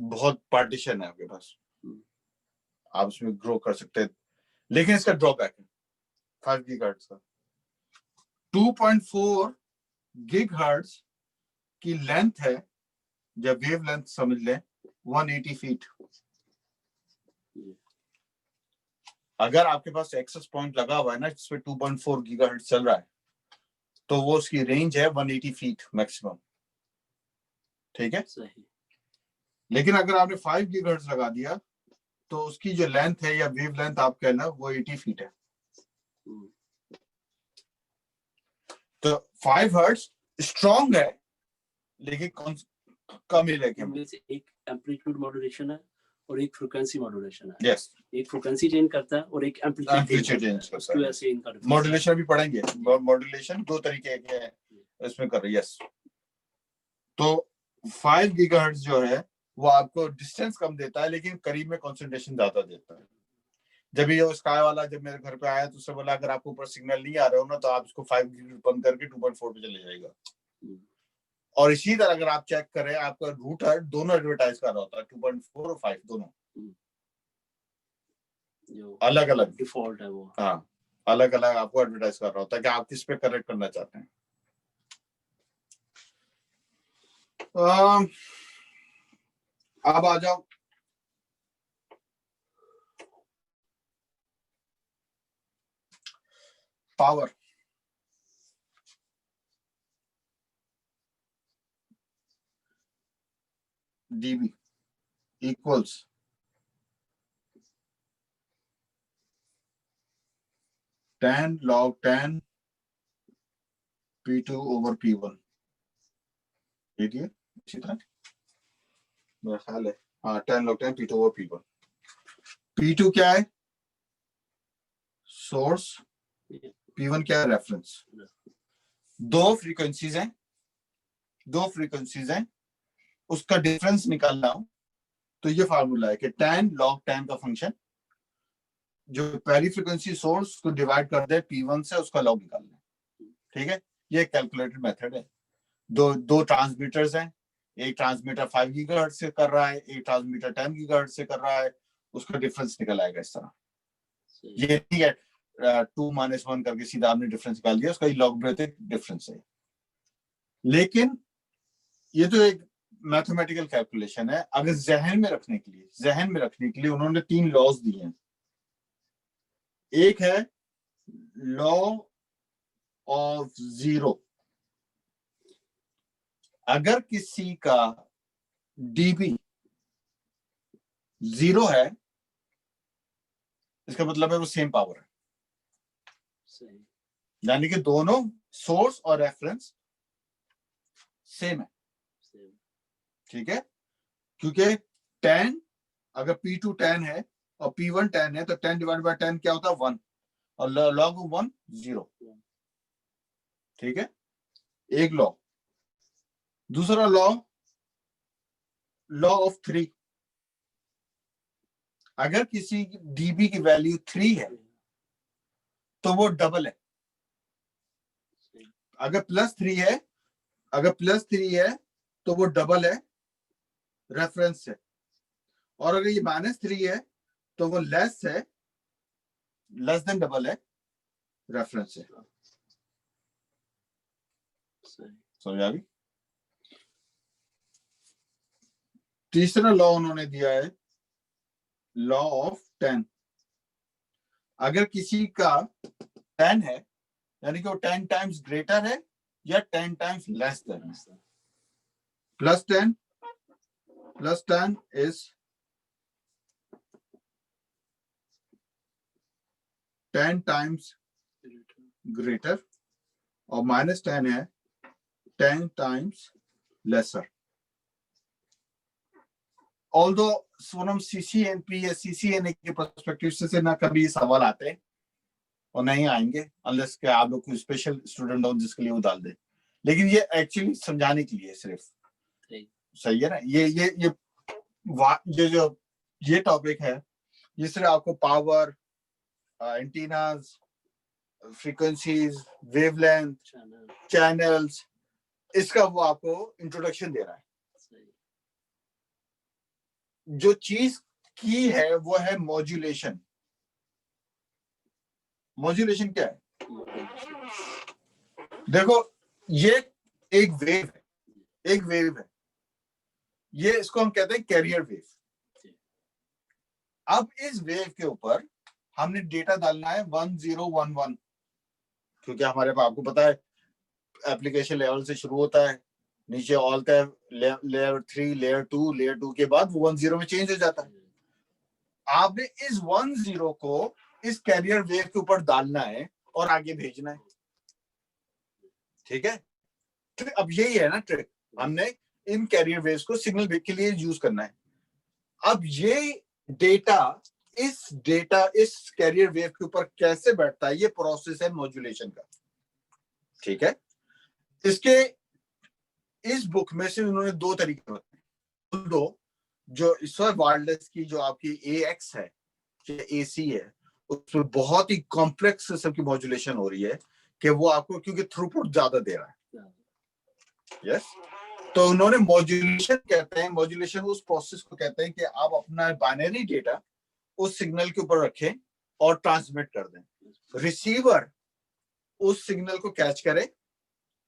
बहुत पार्टीशन है आपके पास, आप उसमें ग्रो कर सकते हैं। लेकिन इसका ड्रॉबैक है 5 गीगाहर्ट्ज का, 2.4 गीगाहर्ट्ज की लेंथ है, जब वेव लेंथ समझ लें 180 फीट। अगर आपके पास एक्सेस पॉइंट लगा हुआ है ना जिसपे 2.4 गीगाहर्ट्ज चल रहा है, तो वो उसकी रेंज है 180 फीट मैक्सिमम, ठीक है। लेकिन अगर आपने 5 गीगाहर्ट्ज लगा दिया तो उसकी जो लेंथ है या वेव लेंथ आप कहना, वो 80 फीट है। तो 5 हर्ट्ज स्ट्रॉन्ग है, लेकिन कम इनमें से एक एम्पलीट्यूड मॉड्यूलेशन है और एक फ्रीक्वेंसी मॉड्यूलेशन है। यस, एक फ्रीक्वेंसी चेंज करता है और एक एम्पलीट्यूड चेंज करता है। तो ऐसे इनका मॉड्यूलेशन भी पढ़ेंगे, मॉड्यूलेशन 2 तरीके के हैं इसमें कर रहे हैं। यस, तो 5 गीगाहर्ट्ज जो है वो आपको डिस्टेंस कम देता है, लेकिन करीब में कंसंट्रेशन ज्यादा देता है। जब ये स्काई वाला जब मेरे घर पे आया तो उसने बोला अगर आपको ऊपर सिग्नल नहीं आ रहा हो ना, तो आप इसको 5 गीगाहर्ट्ज बंद करके 2.4 पे चले जाएगा। और इसी तरह अगर आप चेक करें, आपका रूटर दोनों एडवर्टाइज कर रहा होता है, 2.4 और 5 दोनों अलग अलग डिफॉल्ट है वो, हाँ, अलग अलग आपको एडवर्टाइज कर रहा होता है कि आप किस पे कनेक्ट करना चाहते हैं। अब आ जाओ power. dB equals tan log tan P2 over P1। ये दिया इसी तरह मेरा ख्याल है, हाँ, tan log tan P2 over P1। P2 क्या है? सोर्स, P1 क्या है? रेफरेंस। दो फ्रीक्वेंसीज हैं, उसका डिफरेंस निकालना हो तो ये फार्मूला है कि tan log tan का फंक्शन जो पहली फ्रीक्वेंसी सोर्स को डिवाइड कर दे P1 से, उसका लॉग निकालना है। ठीक है, ये कैलकुलेटेड मेथड है। दो ट्रांसमीटर्स हैं, एक ट्रांसमीटर 5 गीगाहर्ट्ज से कर रहा है, एक ट्रांसमीटर 10 गीगाहर्ट्ज से कर रहा है, उसका डिफरेंस निकल आएगा इस तरह। ये नहीं है 2 - 1 करके सीधा आपने डिफरेंस निकाल दिया, उसका लॉगरिथमिक डिफरेंस है। लेकिन ये तो एक मैथमेटिकल कैलकुलेशन है। अगर जहन में रखने के लिए उन्होंने 3 लॉज दिए हैं। एक है लॉ ऑफ जीरो, अगर किसी का dB 0 है, इसका मतलब है वो सेम पावर है, यानी कि दोनों सोर्स और रेफरेंस सेम है। ठीक है, क्योंकि 10 अगर P2 10 है और P1 10 है तो 10 डिवाइड बाय 10 क्या होता है? 1, और लॉग ऑफ 1 0। ठीक है, एक लॉ। दूसरा लॉ ऑफ 3, अगर किसी dB की वैल्यू 3 है तो वो डबल है। अगर +3 है तो वो डबल है रेफरेंस से, और अगर ये -3 है तो वो लेस देन डबल है रेफरेंस से। समझ आ गई? तीसरा लॉ उन्होंने दिया है लॉ ऑफ 10, अगर किसी का 10 है यानी कि वो 10 टाइम्स ग्रेटर है या 10 टाइम्स लेस देन है। +10 is 10 times greater और -10 है 10 times lesser। Although from CCNP या CCNA के पर्सपेक्टिव से ना कभी सवाल आते हैं और नहीं आएंगे अनलेस कि आप लोग कोई स्पेशल स्टूडेंट हो जिसके लिए वो डाल दे, लेकिन ये एक्चुअली समझाने के लिए सिर्फ सही है ना। ये टॉपिक है, ये सिर्फ आपको power, antennas, frequencies, wavelength, channels, इसका वो आपको इंट्रोडक्शन दे रहा है। जो चीज की है वो है मॉड्यूलेशन। मॉड्यूलेशन क्या है? देखो, ये एक वेव है, ये इसको हम कहते हैं कैरियर वेव। अब इस वेव के ऊपर हमने डेटा डालना है 1011, क्योंकि हमारे पास आपको पता है एप्लीकेशन लेवल से शुरू होता है, नीचे ऑल है लेयर 3, लेयर 2 के बाद वो 10 में चेंज हो जाता है। आपने इस 10 को इस कैरियर वेव के ऊपर डालना है और आगे भेजना है। ठीक है, तो अब यही है ना ट्रिक, हमने इन कैरियर वेव्स को सिग्नल के लिए यूज करना है। अब ये डेटा इस कैरियर वेव के ऊपर कैसे बैठता है, ये प्रोसेस है मॉड्यूलेशन का। ठीक है, इस बुक में से उन्होंने 2 तरीके बताए। जो इस वक्त वायरलेस की जो आपकी AX है या AC है, उसमें बहुत ही कॉम्प्लेक्स किस्म की मॉड्यूलेशन हो रही है कि वो आपको, क्योंकि थ्रूपुट ज्यादा दे रहा है। यस, तो उन्होंने मॉड्यूलेशन उस प्रोसेस को कहते हैं कि आप अपना बाइनरी डेटा उस सिग्नल के ऊपर रखें और ट्रांसमिट कर दें। रिसीवर उस सिग्नल को कैच करे,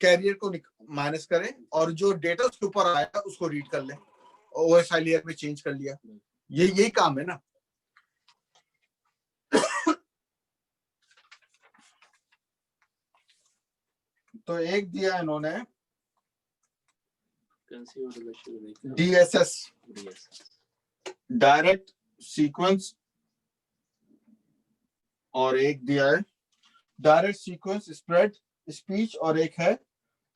कैरियर को माइनस करे और जो डेटा उसके ऊपर आया उसको रीड कर ले, OSI लेयर में चेंज कर लिया। यही काम है ना। तो एक दिया इन्होंने DSS, डायरेक्ट सीक्वेंस, और एक दिया है डायरेक्ट सीक्वेंस स्प्रेड स्पीच, और एक है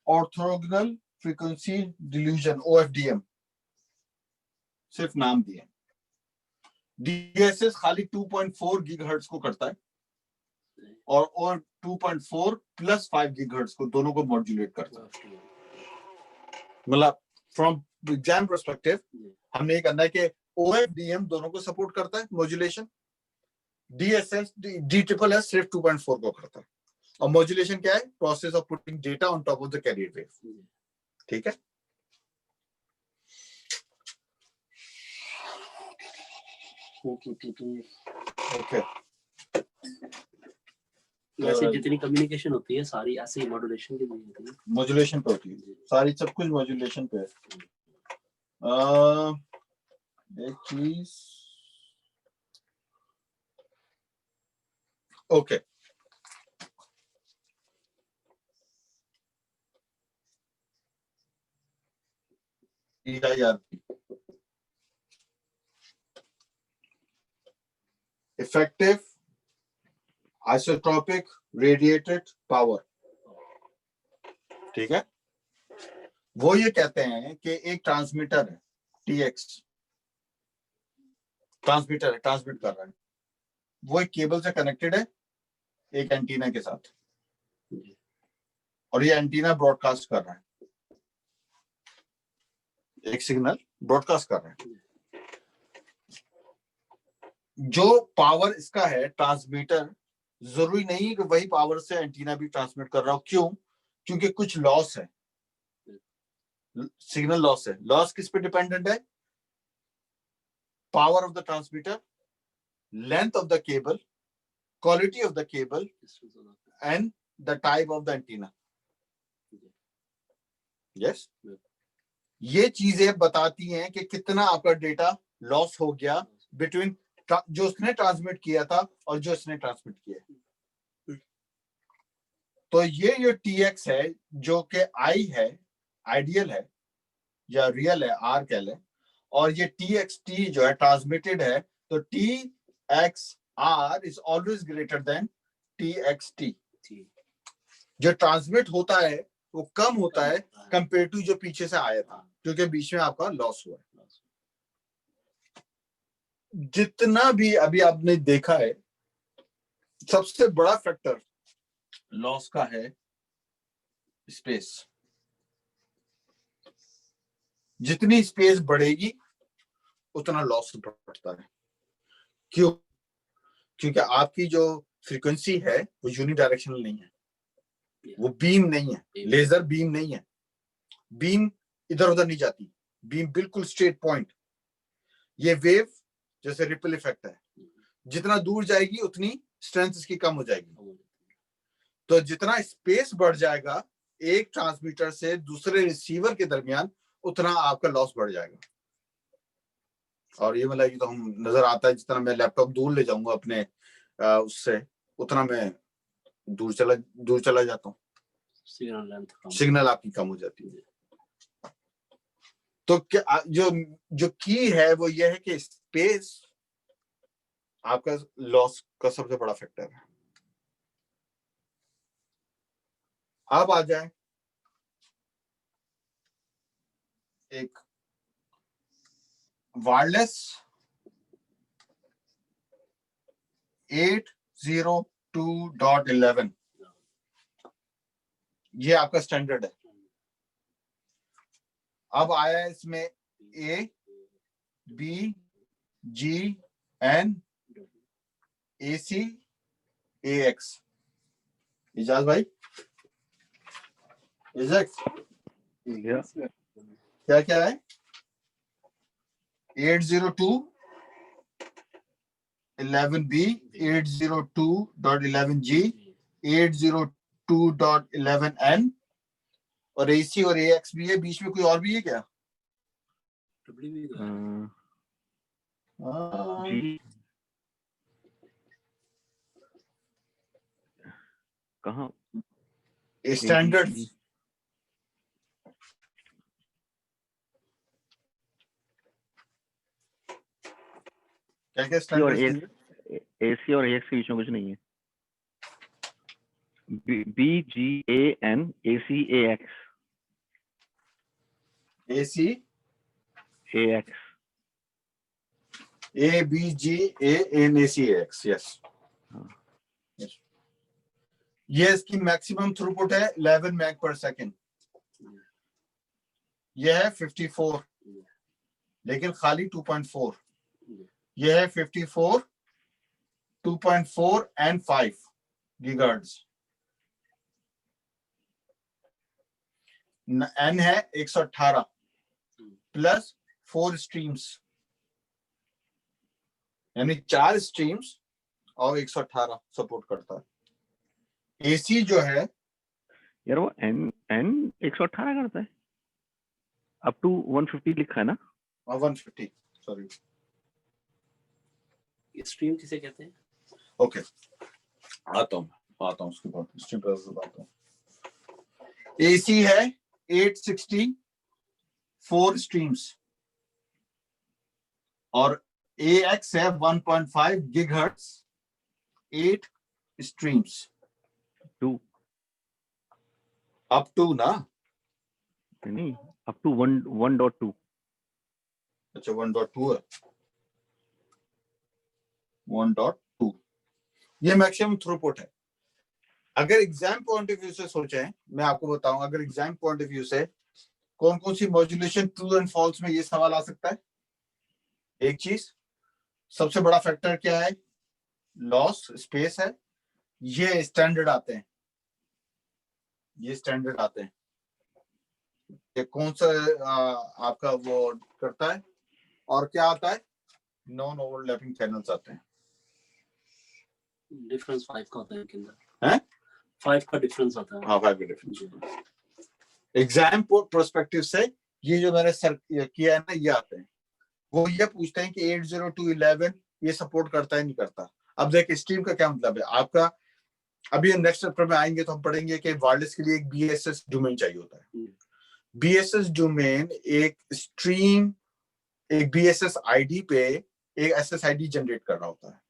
ऑर्थोगोनल फ्रीक्वेंसी डिल्यूजन OFDM, सिर्फ नाम दिए। DSS खाली 2.4 गीगाहर्ट्ज को करता है और 2.4 प्लस 5 गीगाहर्ट्ज को, दोनों को मॉड्यूलेट करता है। मतलब फ्रॉम एग्जाम पर्सपेक्टिव हमने ये करना है कि OFDM दोनों को सपोर्ट करता है मॉड्यूलेशन, DSS DSSS सिर्फ 2.4 को करता है। और मॉड्यूलेशन क्या है? Process of putting data on top of the carrier wave. ठीक है, ओके। वैसे जितनी कम्युनिकेशन होती है सारी ऐसे ही मॉड्यूलेशन की होती है, मॉड्यूलेशन पे होती है सारी, सब कुछ मॉड्यूलेशन पे है। एक चीज, okay, EIRP, effective isotropic radiated power. ठीक है, वो ये कहते हैं कि एक ट्रांसमीटर है TX, ट्रांसमीटर है, ट्रांसमिट कर रहा है, वो एक केबल से कनेक्टेड है एक एंटीना के साथ, और ये एंटीना ब्रॉडकास्ट कर रहा है, एक सिग्नल ब्रॉडकास्ट कर रहा है। जो पावर इसका है ट्रांसमीटर, जरूरी नहीं कि वही पावर से एंटीना भी ट्रांसमिट कर रहा हो। क्यों? क्योंकि कुछ लॉस है, सिग्नल लॉस है। लॉस किस पे डिपेंडेंट है? Power of the transmitter, length of the cable, quality of the cable and the type of the antenna. Yes, ये चीजें बताती हैं कि कितना आपका डेटा लॉस हो गया बिटवीन जो उसने ट्रांसमिट किया था और जो इसने ट्रांसमिट किया। तो ये जो TX है, जो कि I है, आइडियल है या रियल है, R कह लें, और ये TXT जो है ट्रांसमिटेड है, तो TXR is always greater than TXT। जो ट्रांसमिट होता है वो कम होता है कंपेयर टू जो पीछे से आया था, क्योंकि बीच में आपका लॉस हुआ है। जितना भी अभी आपने देखा है, सबसे बड़ा फैक्टर लॉस का है स्पेस। जितनी स्पेस बढ़ेगी उतना लॉस बढ़ता है। क्यों? क्योंकि आपकी जो फ्रीक्वेंसी है वो यूनिडायरेक्शनल नहीं है, वो बीम नहीं है, लेजर बीम नहीं है, बीम इधर उधर नहीं जाती, बीम बिल्कुल स्ट्रेट पॉइंट। ये वेव जैसे रिपल इफेक्ट है, जितना दूर जाएगी उतनी स्ट्रेंथ इसकी कम हो जाएगी। तो जितना स्पेस बढ़ जाएगा एक ट्रांसमीटर से दूसरे रिसीवर के दरमियान, उतना आपका लॉस बढ़ जाएगा। और ये मतलब ये तो हम नजर आता है, जितना मैं लैपटॉप दूर ले जाऊंगा अपने उससे, उतना मैं दूर चला जाता हूँ, सिग्नल आपकी कम हो जाती है। तो क्या जो की है वो ये है कि स्पेस आपका लॉस का सबसे बड़ा फैक्टर है। अब आ जाए एक वायरलेस 802.11, ये आपका स्टैंडर्ड है। अब आया है इसमें A, B, G, N, AC, AX। Ijaz भाई, क्या क्या है? 802.11B, 802.11G, 802.11N, और AC और AX भी है। बीच में कोई और भी है क्या? कहाँ? स्टैंडर्ड क्या क्या AC और स्टैंडर्ड्स? AC और AX के बीच में कुछ नहीं है। BGAN AC AX AC AX ABGANACAX, yes. हाँ। ये इसकी मैक्सिमम थ्रूपुट है 11 मैग पर सेकेंड। ये है 54, लेकिन खाली 2.4। ये है 54, 2.4 एंड 5 गीगाहर्ट्ज। N है 118 प्लस 4 स्ट्रीम्स, यानी 4 स्ट्रीम्स और 118 सपोर्ट करता है। AC जो है यार वो N 118 करता है, अप टू 150 लिखा है ना? 150, सॉरी। स्ट्रीम किसे कहते हैं? ओके, आता हूँ उसके बाद स्ट्रीम पर आता हूँ। AC है 860 4 स्ट्रीम्स और AX है 1.5 गीगाहर्ट्ज 8 स्ट्रीम्स। 2 अप टू ना? नहीं, अप टू 1.2। अच्छा 1.2 है, 1.2 ये मैक्सिमम थ्रूपुट है। अगर एग्जाम पॉइंट ऑफ व्यू से सोचें, मैं आपको बताऊं, अगर एग्जाम पॉइंट ऑफ व्यू से कौन कौन सी मॉड्यूलेशन ट्रू एंड फॉल्स में ये सवाल आ सकता है। एक चीज, सबसे बड़ा फैक्टर क्या है? लॉस स्पेस है। ये स्टैंडर्ड आते हैं, ये स्टैंडर्ड आते हैं। ये कौन सा आपका वो करता है, और क्या आता है? नॉन ओवरलैपिंग चैनल्स आते हैं। डिफरेंस 5 का होता है इनके अंदर, हैं? 5 का डिफरेंस आता है। हाँ, 5 का डिफरेंस। एग्जाम पर्सपेक्टिव से ये जो मैंने किया है ना, ये आते हैं। वो ये पूछते हैं कि 802.11 ये सपोर्ट करता है नहीं करता। अब देख स्ट्रीम का क्या मतलब है आपका। अभी नेक्स्ट चैप्टर में आएंगे तो हम पढ़ेंगे कि वायरलेस के लिए एक BSS डोमेन चाहिए होता है। BSS डोमेन एक स्ट्रीम, एक BSS ID पे एक SSID जनरेट कर रहा होता है।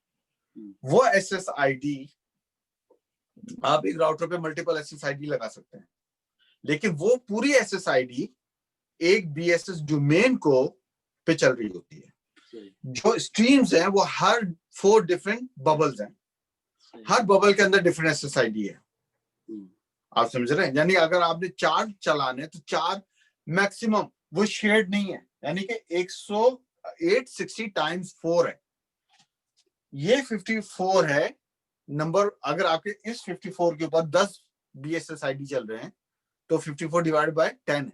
वो SSID आप एक राउटर पे मल्टीपल SSID लगा सकते हैं, लेकिन वो पूरी SSID एक BSS डोमेन को पे चल रही होती है। जो स्ट्रीम्स हैं वो हर 4 डिफरेंट बबल्स हैं, हर बबल के अंदर डिफरेंट SSID है। आप समझ रहे हैं? यानी अगर आपने 4 चलाने तो 4 मैक्सिमम, वो शेयर्ड नहीं है, यानी कि 860 टाइम्स 4 है। ये 54 है नंबर। अगर आपके इस 54 के ऊपर 10 BSSID चल रहे हैं तो 54 डिवाइड बाय 10 है।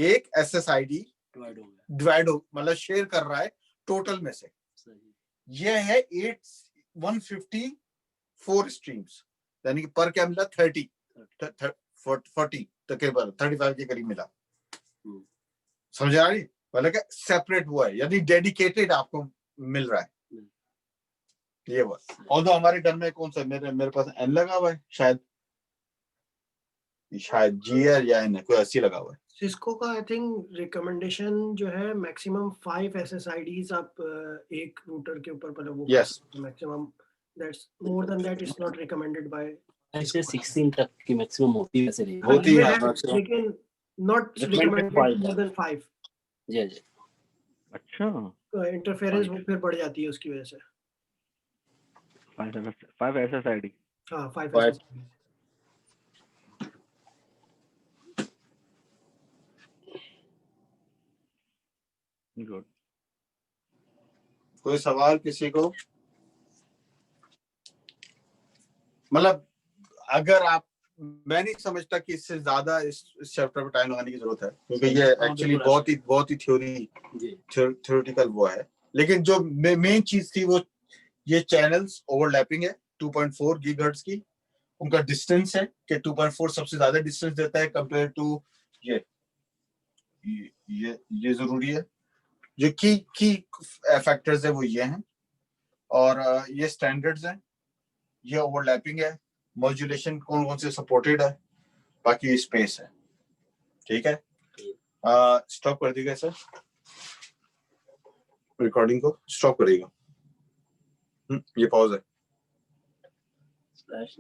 एक SSID डिवाइड हो, मतलब शेयर कर रहा है टोटल में से। ये है 154 स्ट्रीम्स, यानी कि पर क्या मिला? 40 तकरीबन 35 के करीब मिला। समझ आ रही? मतलब कि सेपरेट वो है, यानी डेडिकेटेड आपको मिल रहा है ये वो। और तो हमारे घर में कौन सा, मेरे पास N लगा हुआ है, शायद GR या N कोई 80 लगा हुआ है। सिस्को का आई थिंक रिकमेंडेशन जो है मैक्सिमम 5 SSIDs आप एक रूटर के ऊपर पर वो yes maximum, that's more than that is not recommended by. ऐसे 16 तक की मैक्सिमम होती है, वैसे नहीं होती है लेकिन नॉट रिकमेंडेड मोर देन 5। जी जी। अच्छा, तो इंटरफेरेंस वो फिर बढ़ जाती है उसकी वजह से। 5 SSID। हाँ 5 SSID। गुड। कोई सवाल किसी को? मतलब अगर आप, मैं नहीं समझता कि इससे ज्यादा इस चैप्टर पर टाइम लगाने की जरूरत है, क्योंकि ये एक्चुअली बहुत ही थ्योरेटिकल वो है। लेकिन जो मेन चीज थी वो ये चैनल्स ओवरलैपिंग है 2.4 गीगाहर्ट्ज की। उनका डिस्टेंस है कि 2.4 सबसे ज्यादा डिस्टेंस देता है कंपेयर टू ये जरूरी है। जो की फैक्टर्स है वो ये हैं, और ये स्टैंडर्ड्स हैं, ये ओवरलैपिंग है, मॉड्यूलेशन कौन कौन से सपोर्टेड है, बाकी स्पेस है। ठीक है, स्टॉप कर दीजिए सर, रिकॉर्डिंग को स्टॉप करिएगा। ये पॉज है। स्लैश